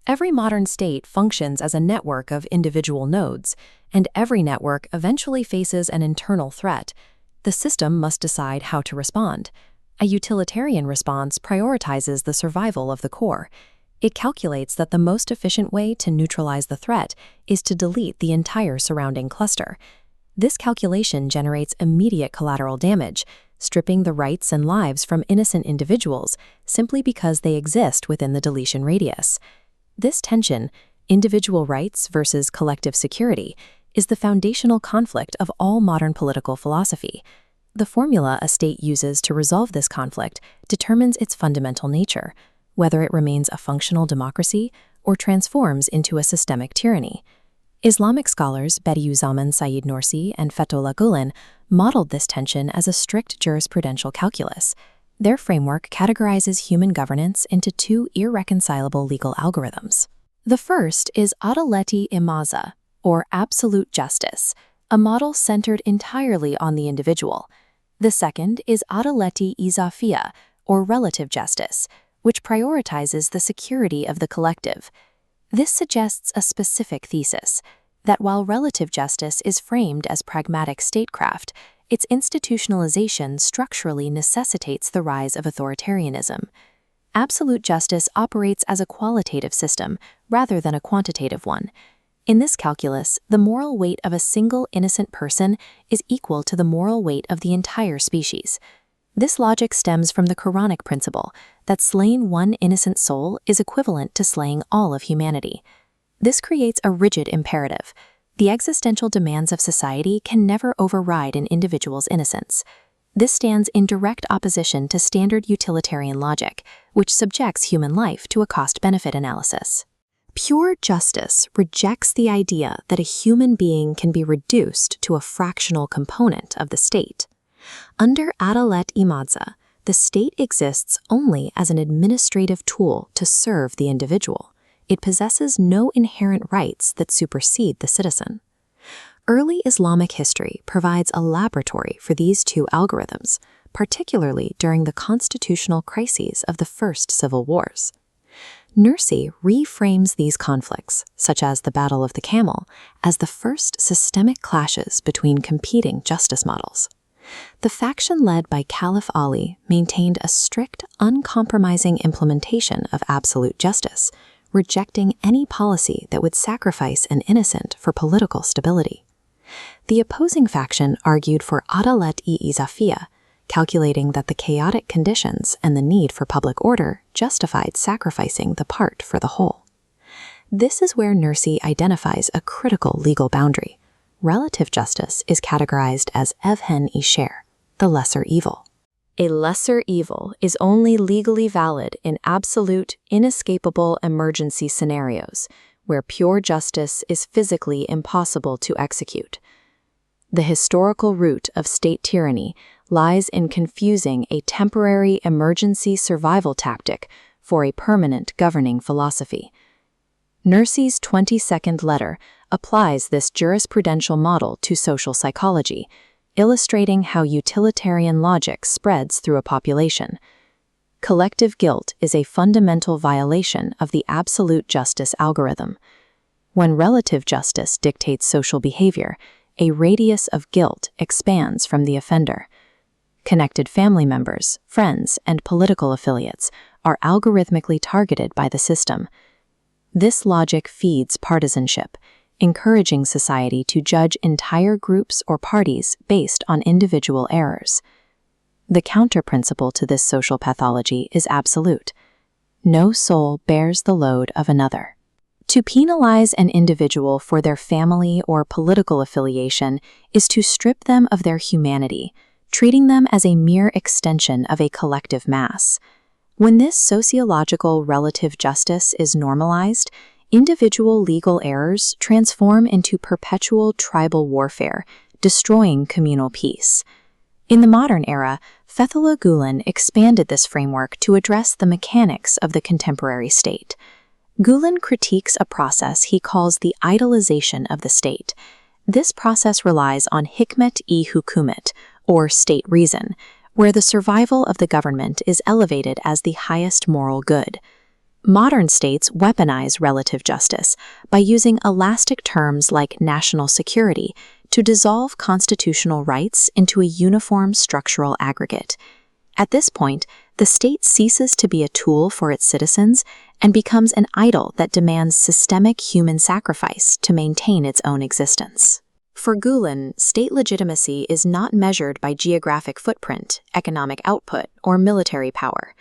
Every modern state functions as a network of individual nodes, and every network eventually faces an internal threat. The system must decide how to respond. A utilitarian response prioritizes the survival of the core. It calculates that the most efficient way to neutralize the threat is to delete the entire surrounding cluster. This calculation generates immediate collateral damage, stripping the rights and lives from innocent individuals simply because they exist within the deletion radius. This tension, individual rights versus collective security, is the foundational conflict of all modern political philosophy. The formula a state uses to resolve this conflict determines its fundamental nature, whether it remains a functional democracy or transforms into a systemic tyranny. Islamic scholars Bediüzzaman Said Nursi and Fethullah Gulen modeled this tension as a strict jurisprudential calculus. Their framework categorizes human governance into two irreconcilable legal algorithms. The first is Adalet-i Mahza, or absolute justice, a model centered entirely on the individual. The second is Adalet-i Izafiye, or relative justice, which prioritizes the security of the collective. This suggests a specific thesis, that while relative justice is framed as pragmatic statecraft, its institutionalization structurally necessitates the rise of authoritarianism. Absolute justice operates as a qualitative system rather than a quantitative one. In this calculus, the moral weight of a single innocent person is equal to the moral weight of the entire species. This logic stems from the Qur'anic principle that slaying one innocent soul is equivalent to slaying all of humanity. This creates a rigid imperative. The existential demands of society can never override an individual's innocence. This stands in direct opposition to standard utilitarian logic, which subjects human life to a cost-benefit analysis. Pure justice rejects the idea that a human being can be reduced to a fractional component of the state. Under Adalet-i Mahza, the state exists only as an administrative tool to serve the individual. It possesses no inherent rights that supersede the citizen. Early Islamic history provides a laboratory for these two algorithms, particularly during the constitutional crises of the first civil wars. Nursi reframes these conflicts, such as the Battle of the Camel, as the first systemic clashes between competing justice models. The faction led by Caliph Ali maintained a strict, uncompromising implementation of absolute justice, rejecting any policy that would sacrifice an innocent for political stability. The opposing faction argued for Adalet-i Izafiye, calculating that the chaotic conditions and the need for public order justified sacrificing the part for the whole. This is where Nursi identifies a critical legal boundary. Relative justice is categorized as evhen isher, the lesser evil. A lesser evil is only legally valid in absolute, inescapable emergency scenarios, where pure justice is physically impossible to execute. The historical root of state tyranny lies in confusing a temporary emergency survival tactic for a permanent governing philosophy. Nursi's 22nd letter applies this jurisprudential model to social psychology, illustrating how utilitarian logic spreads through a population. Collective guilt is a fundamental violation of the absolute justice algorithm. When relative justice dictates social behavior, a radius of guilt expands from the offender. Connected family members, friends, and political affiliates are algorithmically targeted by the system. This logic feeds partisanship, encouraging society to judge entire groups or parties based on individual errors. The counter-principle to this social pathology is absolute. No soul bears the load of another. To penalize an individual for their family or political affiliation is to strip them of their humanity, treating them as a mere extension of a collective mass. When this sociological relative justice is normalized, individual legal errors transform into perpetual tribal warfare, destroying communal peace. In the modern era, Fethullah Gulen expanded this framework to address the mechanics of the contemporary state. Gulen critiques a process he calls the idolization of the state. This process relies on hikmet-i-hukumet, or state reason, where the survival of the government is elevated as the highest moral good. Modern states weaponize relative justice by using elastic terms like national security to dissolve constitutional rights into a uniform structural aggregate. At this point, the state ceases to be a tool for its citizens and becomes an idol that demands systemic human sacrifice to maintain its own existence. For Gulen, state legitimacy is not measured by geographic footprint, economic output, or military power.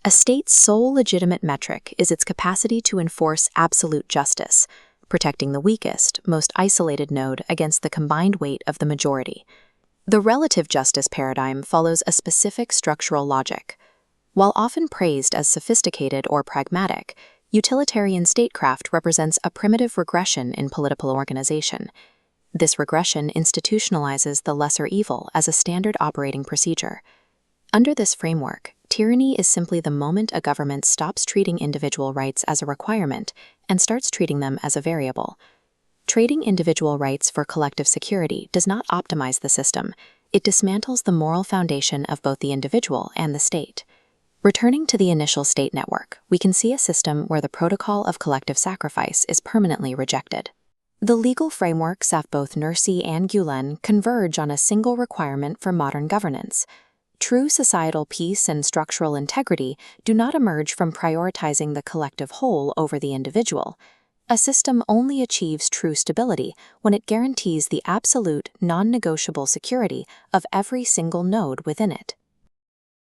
A state's sole legitimate metric is its capacity to enforce absolute justice, protecting the weakest, most isolated node against the combined weight of the majority. The relative justice paradigm follows a specific structural logic. While often praised as sophisticated or pragmatic, utilitarian statecraft represents a primitive regression in political organization. This regression institutionalizes the lesser evil as a standard operating procedure. Under this framework, tyranny is simply the moment a government stops treating individual rights as a requirement and starts treating them as a variable. Trading individual rights for collective security does not optimize the system. It dismantles the moral foundation of both the individual and the state. Returning to the initial state network, we can see a system where the protocol of collective sacrifice is permanently rejected. The legal frameworks of both Nursi and Gulen converge on a single requirement for modern governance. True societal peace and structural integrity do not emerge from prioritizing the collective whole over the individual. A system only achieves true stability when it guarantees the absolute, non-negotiable security of every single node within it.